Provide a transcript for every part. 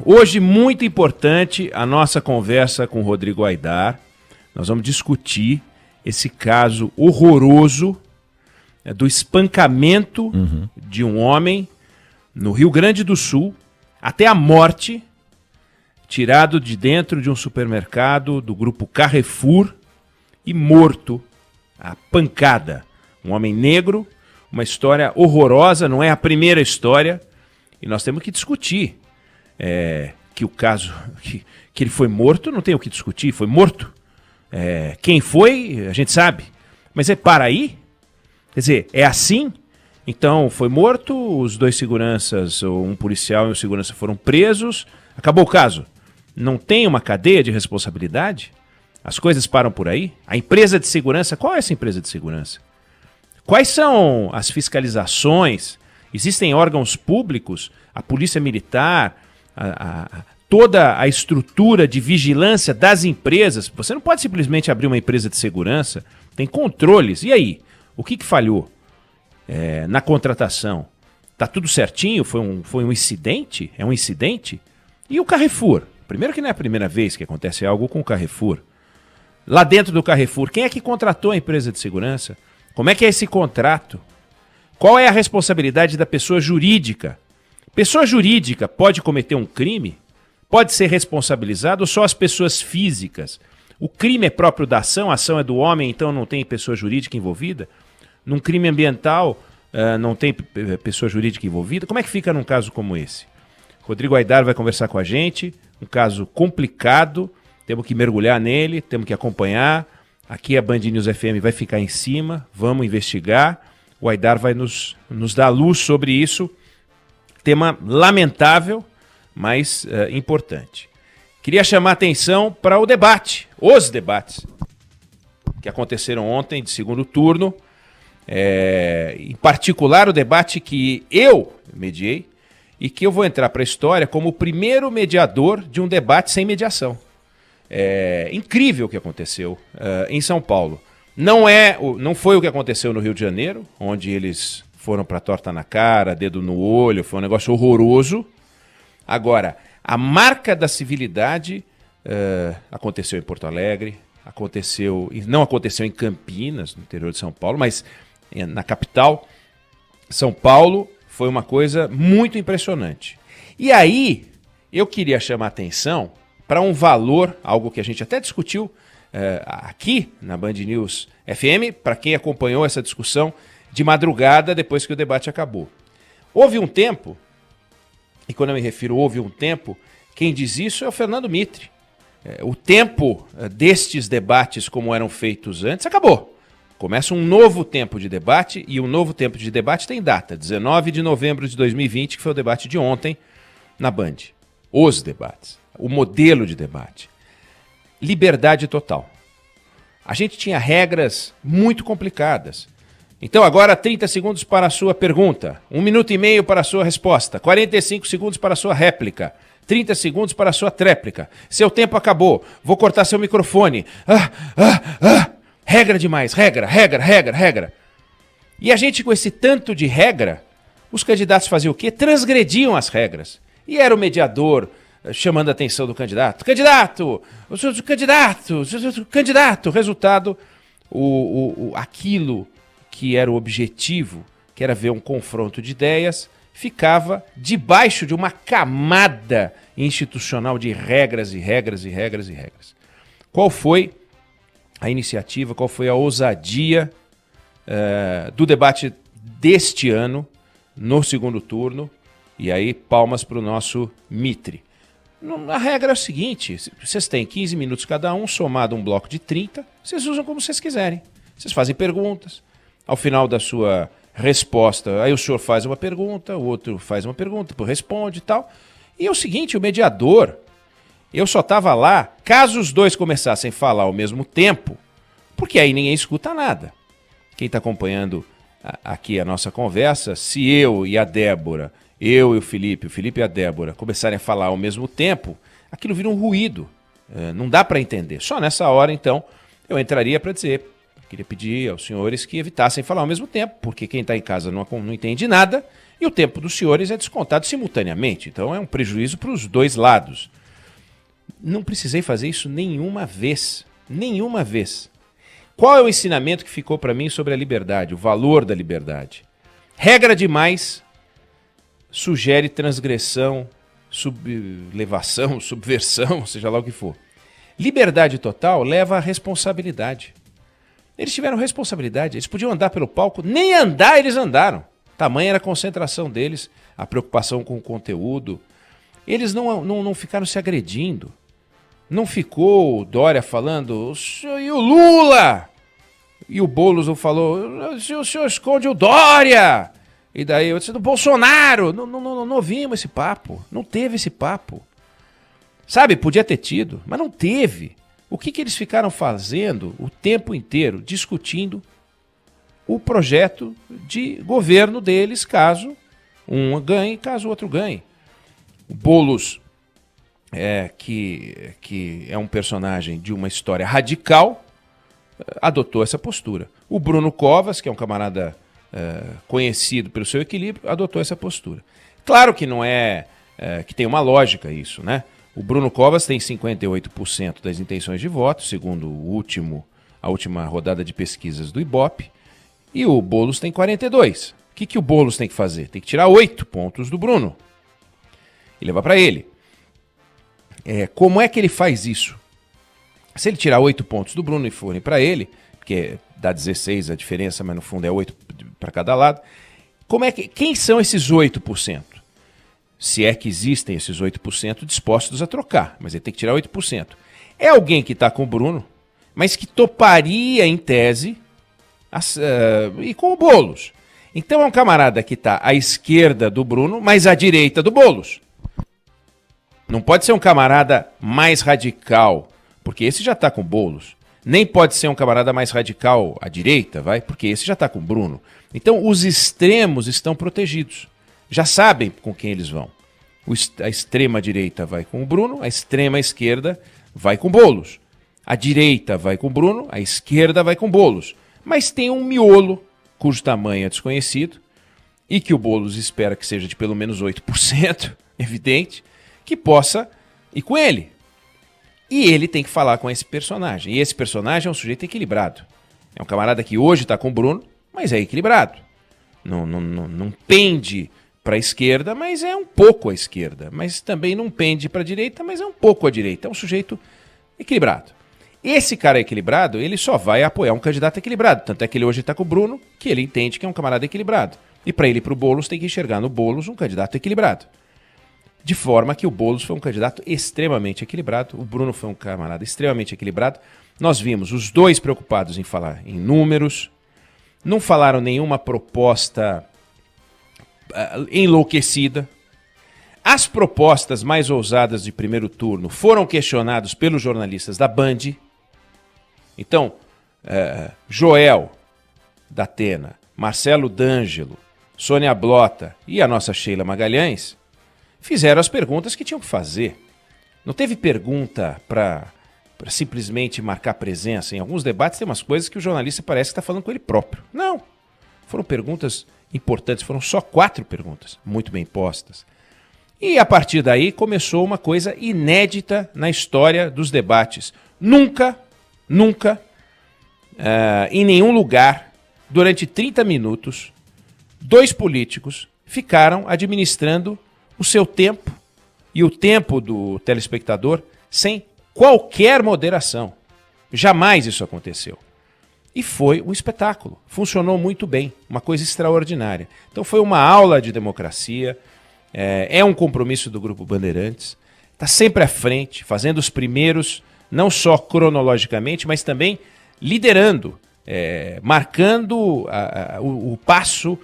Hoje, muito importante, a nossa conversa com o Rodrigo Aidar. Nós vamos discutir esse caso horroroso do espancamento de um homem no Rio Grande do Sul, até a morte, tirado de dentro de um supermercado do grupo Carrefour e morto a pancada. Um homem negro, uma história horrorosa, não é a primeira história, e nós temos que discutir que o caso, que ele foi morto, não tem o que discutir, foi morto. Quem foi, a gente sabe, mas para aí? Quer dizer, é assim? Então, foi morto, os dois seguranças, um policial e um segurança foram presos, acabou o caso. Não tem uma cadeia de responsabilidade? As coisas param por aí? A empresa de segurança, qual é essa empresa de segurança? Quais são as fiscalizações? Existem órgãos públicos, a polícia militar, toda a estrutura de vigilância das empresas. Você não pode simplesmente abrir uma empresa de segurança, tem controles. E aí? O que falhou na contratação? Está tudo certinho? Foi um incidente? É um incidente? E o Carrefour? Primeiro que não é a primeira vez que acontece algo com o Carrefour. Lá dentro do Carrefour, quem é que contratou a empresa de segurança? Como é que é esse contrato? Qual é a responsabilidade da pessoa jurídica? Pessoa jurídica pode cometer um crime? Pode ser responsabilizado ou só as pessoas físicas? O crime é próprio da ação, a ação é do homem, então não tem pessoa jurídica envolvida? Num crime ambiental, não tem pessoa jurídica envolvida? Como é que fica num caso como esse? Rodrigo Aidar vai conversar com a gente, um caso complicado, temos que mergulhar nele, temos que acompanhar. Aqui a Band News FM vai ficar em cima, vamos investigar. O Aidar vai nos dar luz sobre isso. Tema lamentável, mas importante. Queria chamar a atenção para o debate, os debates que aconteceram ontem de segundo turno. Em particular o debate que eu mediei e que eu vou entrar para a história como o primeiro mediador de um debate sem mediação. Incrível o que aconteceu em São Paulo. Não foi o que aconteceu no Rio de Janeiro, onde eles foram para torta na cara, dedo no olho, foi um negócio horroroso. Agora, a marca da civilidade aconteceu em Porto Alegre, não aconteceu em Campinas, no interior de São Paulo, mas na capital, São Paulo, foi uma coisa muito impressionante. E aí, eu queria chamar a atenção para um valor, algo que a gente até discutiu aqui na Band News FM, para quem acompanhou essa discussão de madrugada depois que o debate acabou. Houve um tempo, e quando eu me refiro houve um tempo, quem diz isso é o Fernando Mitre. O tempo destes debates como eram feitos antes acabou. Começa um novo tempo de debate, e um novo tempo de debate tem data, 19 de novembro de 2020, que foi o debate de ontem na Band. Os debates, o modelo de debate. Liberdade total. A gente tinha regras muito complicadas. Então agora 30 segundos para a sua pergunta, 1 minuto e meio para a sua resposta, 45 segundos para a sua réplica, 30 segundos para a sua tréplica. Seu tempo acabou, vou cortar seu microfone. Regra demais, regra. E a gente com esse tanto de regra, os candidatos faziam o quê? Transgrediam as regras. E era o mediador chamando a atenção do candidato. Candidato! Resultado, aquilo que era o objetivo, que era ver um confronto de ideias, ficava debaixo de uma camada institucional de regras. Qual foi a iniciativa, qual foi a ousadia do debate deste ano, no segundo turno? E aí, palmas para o nosso Mitre. A regra é o seguinte, vocês têm 15 minutos cada um, somado um bloco de 30, vocês usam como vocês quiserem. Vocês fazem perguntas, ao final da sua resposta, aí o senhor faz uma pergunta, o outro faz uma pergunta, depois responde e tal. E é o seguinte, o mediador, eu só estava lá, caso os dois começassem a falar ao mesmo tempo, porque aí ninguém escuta nada. Quem está acompanhando aqui a nossa conversa, se eu e a Débora, eu e o Felipe e a Débora começarem a falar ao mesmo tempo, aquilo vira um ruído, não dá para entender. Só nessa hora, então, eu entraria para dizer, queria pedir aos senhores que evitassem falar ao mesmo tempo, porque quem está em casa não entende nada, E o tempo dos senhores é descontado simultaneamente, então é um prejuízo para os dois lados. Não precisei fazer isso nenhuma vez. Nenhuma vez. Qual é o ensinamento que ficou para mim sobre a liberdade, o valor da liberdade? Regra demais sugere transgressão, sublevação, subversão, seja lá o que for. Liberdade total leva à responsabilidade. Eles tiveram responsabilidade, eles podiam andar pelo palco, nem andar eles andaram. Tamanha era a concentração deles, a preocupação com o conteúdo. Eles não ficaram se agredindo. Não ficou o Dória falando, e o Lula? E o Boulos falou, o senhor esconde o Dória. E daí eu disse, do Bolsonaro. Não ouvimos esse papo, não teve esse papo. Sabe, podia ter tido, mas não teve. O que eles ficaram fazendo o tempo inteiro? Discutindo o projeto de governo deles, caso um ganhe, caso o outro ganhe. O Boulos, que é um personagem de uma história radical, adotou essa postura. O Bruno Covas, que é um camarada conhecido pelo seu equilíbrio, adotou essa postura. Claro que não é que tem uma lógica isso, né? O Bruno Covas tem 58% das intenções de voto, segundo a última rodada de pesquisas do Ibope, e o Boulos tem 42%. O que o Boulos tem que fazer? Tem que tirar 8 pontos do Bruno e levar para ele. Como é que ele faz isso? Se ele tirar 8 pontos do Bruno e forem para ele, porque dá 16 a diferença, mas no fundo é 8 para cada lado, quem são esses 8%? Se é que existem esses 8% dispostos a trocar, mas ele tem que tirar 8%. É alguém que está com o Bruno, mas que toparia em tese e com o Boulos. Então é um camarada que está à esquerda do Bruno, mas à direita do Boulos. Não pode ser um camarada mais radical, porque esse já está com o Boulos. Nem pode ser um camarada mais radical à direita, porque esse já está com o Bruno. Então os extremos estão protegidos. Já sabem com quem eles vão. A extrema-direita vai com o Bruno, a extrema-esquerda vai com o Boulos. A direita vai com o Bruno, a esquerda vai com o Boulos. Mas tem um miolo, cujo tamanho é desconhecido, e que o Boulos espera que seja de pelo menos 8%, evidente, que possa ir com ele. E ele tem que falar com esse personagem. E esse personagem é um sujeito equilibrado. É um camarada que hoje está com o Bruno, mas é equilibrado. Não pende para a esquerda, mas é um pouco à esquerda. Mas também não pende para a direita, mas é um pouco à direita. É um sujeito equilibrado. Esse cara equilibrado, ele só vai apoiar um candidato equilibrado. Tanto é que ele hoje está com o Bruno, que ele entende que é um camarada equilibrado. E para ele ir para o Boulos, tem que enxergar no Boulos um candidato equilibrado. De forma que o Boulos foi um candidato extremamente equilibrado, o Bruno foi um camarada extremamente equilibrado. Nós vimos os dois preocupados em falar em números, não falaram nenhuma proposta enlouquecida. As propostas mais ousadas de primeiro turno foram questionadas pelos jornalistas da Band. Então, Joel da Atena, Marcelo D'Angelo, Sônia Blota e a nossa Sheila Magalhães fizeram as perguntas que tinham que fazer. Não teve pergunta para simplesmente marcar presença. Em alguns debates tem umas coisas que o jornalista parece que está falando com ele próprio. Não. Foram perguntas importantes, foram só 4 perguntas, muito bem postas. E a partir daí começou uma coisa inédita na história dos debates. Nunca, em nenhum lugar, durante 30 minutos, 2 políticos ficaram administrando o seu tempo e o tempo do telespectador sem qualquer moderação. Jamais isso aconteceu. E foi um espetáculo. Funcionou muito bem, uma coisa extraordinária. Então foi uma aula de democracia, é um compromisso do Grupo Bandeirantes, está sempre à frente, fazendo os primeiros, não só cronologicamente, mas também liderando, marcando o passo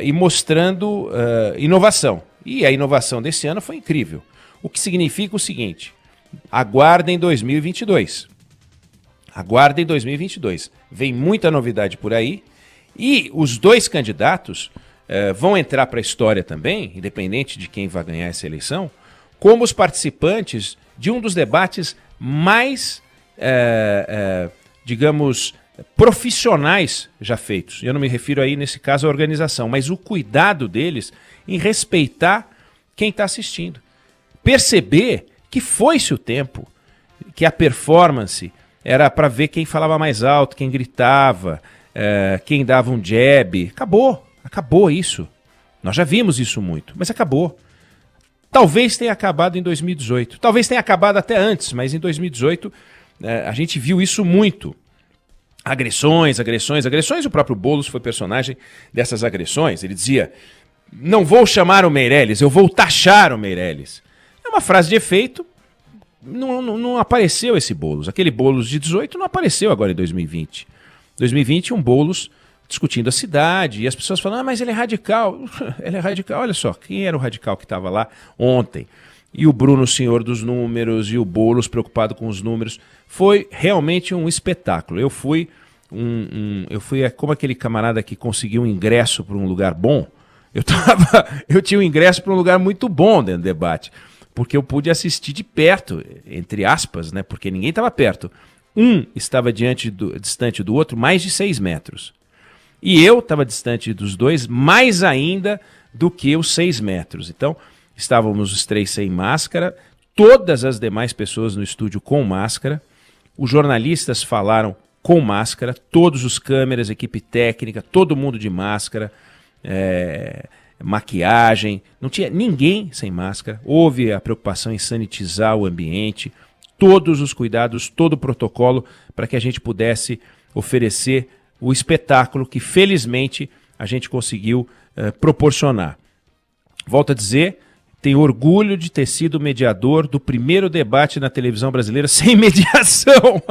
e mostrando inovação. E a inovação desse ano foi incrível. O que significa o seguinte: aguardem 2022. Aguardem 2022. Vem muita novidade por aí. E os 2 candidatos vão entrar para a história também, independente de quem vai ganhar essa eleição, como os participantes de um dos debates mais, digamos, profissionais já feitos. Eu não me refiro aí, nesse caso, à organização, mas o cuidado deles em respeitar quem está assistindo. Perceber que foi-se o tempo, que a performance era para ver quem falava mais alto, quem gritava, quem dava um jab. Acabou isso. Nós já vimos isso muito, mas acabou. Talvez tenha acabado em 2018, talvez tenha acabado até antes, mas em 2018 a gente viu isso muito. Agressões, o próprio Boulos foi personagem dessas agressões. Ele dizia, não vou chamar o Meirelles, eu vou taxar o Meirelles. É uma frase de efeito, não apareceu esse Boulos. Aquele Boulos de 18 não apareceu agora em 2020. 2020 um Boulos discutindo a cidade, e as pessoas falam, mas ele é radical. Ele é radical, olha só, quem era o radical que estava lá ontem? E o Bruno, senhor dos números, e o Boulos preocupado com os números. Foi realmente um espetáculo. Eu fui como aquele camarada que conseguiu um ingresso para um lugar bom. Eu tinha um ingresso para um lugar muito bom dentro do debate, porque eu pude assistir de perto, entre aspas, né? Porque ninguém estava perto. Um estava distante do outro mais de 6 metros. E eu estava distante dos dois mais ainda do que os 6 metros. Então, estávamos os 3 sem máscara, todas as demais pessoas no estúdio com máscara, os jornalistas falaram com máscara, todos os câmeras, equipe técnica, todo mundo de máscara, maquiagem, não tinha ninguém sem máscara, houve a preocupação em sanitizar o ambiente, todos os cuidados, todo o protocolo para que a gente pudesse oferecer o espetáculo que felizmente a gente conseguiu proporcionar. Volto a dizer, tenho orgulho de ter sido mediador do primeiro debate na televisão brasileira sem mediação.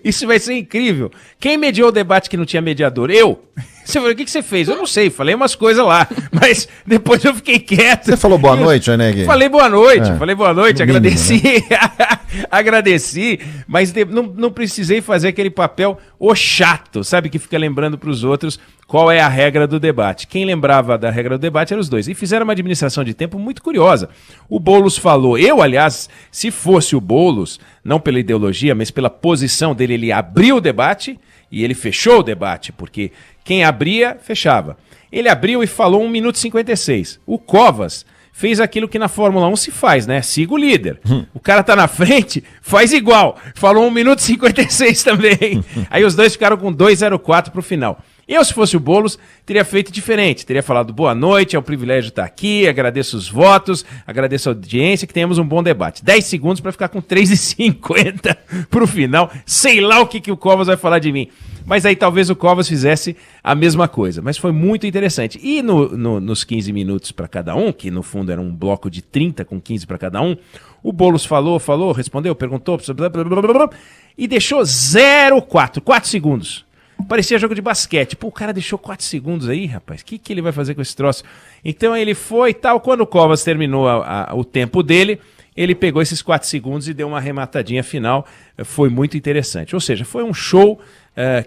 Isso vai ser incrível. Quem mediou o debate que não tinha mediador? Eu. Você falou, o que você fez? Eu não sei, falei umas coisas lá, mas depois eu fiquei quieto. Você falou boa noite, Oneg? Falei boa noite, agradeci. Mínimo, né? Agradeci, mas não precisei fazer aquele papel chato, sabe, que fica lembrando para os outros qual é a regra do debate. Quem lembrava da regra do debate eram os dois. E fizeram uma administração de tempo muito curiosa. O Boulos falou, aliás, se fosse o Boulos, não pela ideologia, mas pela posição dele, ele abriu o debate e ele fechou o debate, porque quem abria, fechava. Ele abriu e falou 1 minuto e 56. O Covas fez aquilo que na Fórmula 1 se faz, né? Siga o líder. O cara tá na frente, faz igual. Falou 1 minuto e 56 também. Aí os dois ficaram com 2:04 pro final. Eu, se fosse o Boulos, teria feito diferente. Teria falado boa noite, é um privilégio estar aqui, agradeço os votos, agradeço a audiência, que tenhamos um bom debate. 10 segundos para ficar com 3:50 pro final. Sei lá o que o Covas vai falar de mim. Mas aí talvez o Covas fizesse a mesma coisa. Mas foi muito interessante. E nos 15 minutos para cada um, que no fundo era um bloco de 30 com 15 para cada um, o Boulos falou, respondeu, perguntou, e deixou 0,4, 4 segundos. Parecia jogo de basquete. Pô, o cara deixou 4 segundos aí, rapaz. O que ele vai fazer com esse troço? Então ele foi e tal. Quando o Covas terminou o tempo dele, ele pegou esses 4 segundos e deu uma arrematadinha final. Foi muito interessante. Ou seja, foi um show.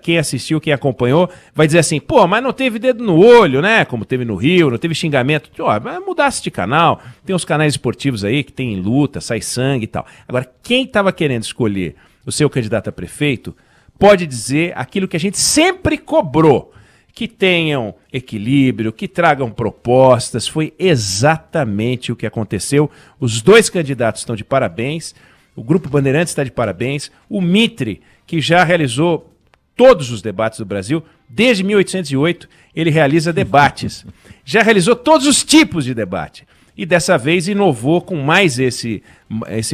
Quem assistiu, quem acompanhou, vai dizer assim, pô, mas não teve dedo no olho, né? Como teve no Rio, não teve xingamento. Mas mudasse de canal. Tem uns canais esportivos aí que tem luta, sai sangue e tal. Agora, quem estava querendo escolher o seu candidato a prefeito pode dizer aquilo que a gente sempre cobrou, que tenham equilíbrio, que tragam propostas. Foi exatamente o que aconteceu. Os dois candidatos estão de parabéns, o Grupo Bandeirantes está de parabéns, o Mitre, que já realizou todos os debates do Brasil, desde 1808 ele realiza debates, já realizou todos os tipos de debate, e dessa vez inovou com mais esse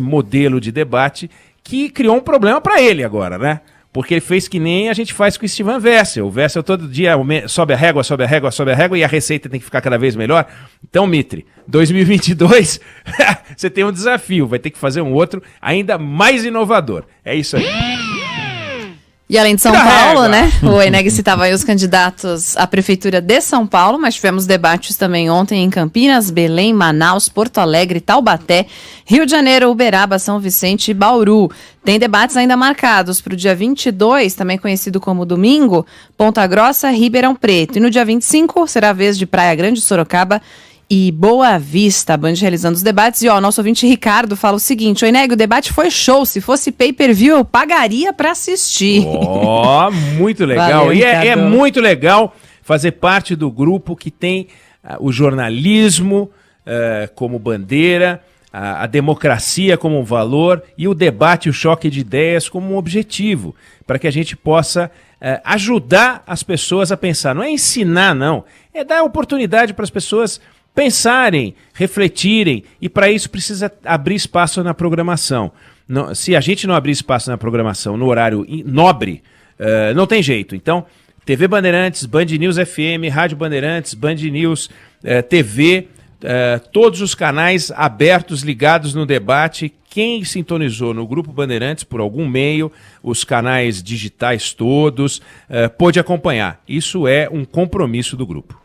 modelo de debate, que criou um problema para ele agora, né? Porque ele fez que nem a gente faz com o Steven Wessel. O Wessel todo dia sobe a régua, e a receita tem que ficar cada vez melhor. Então, Mitre, 2022, você tem um desafio, vai ter que fazer um outro ainda mais inovador. É isso aí. E além de São Paulo, né? O Oneg citava aí os candidatos à Prefeitura de São Paulo, mas tivemos debates também ontem em Campinas, Belém, Manaus, Porto Alegre, Taubaté, Rio de Janeiro, Uberaba, São Vicente e Bauru. Tem debates ainda marcados para o dia 22, também conhecido como domingo, Ponta Grossa, Ribeirão Preto. E no dia 25 será a vez de Praia Grande, Sorocaba e Boa Vista, a Band realizando os debates. E ó, o nosso ouvinte Ricardo fala o seguinte: oi, Neg, o debate foi show, se fosse pay-per-view eu pagaria para assistir. Ó, muito legal. Valeu, e é muito legal fazer parte do grupo que tem o jornalismo como bandeira, a democracia como um valor e o debate, o choque de ideias como um objetivo, para que a gente possa ajudar as pessoas a pensar. Não é ensinar, não. É dar oportunidade para as pessoas pensarem, refletirem, e para isso precisa abrir espaço na programação. Não, se a gente não abrir espaço na programação no horário nobre, não tem jeito. Então, TV Bandeirantes, Band News FM, Rádio Bandeirantes, Band News TV, todos os canais abertos, ligados no debate. Quem sintonizou no Grupo Bandeirantes por algum meio, os canais digitais todos, pôde acompanhar. Isso é um compromisso do grupo.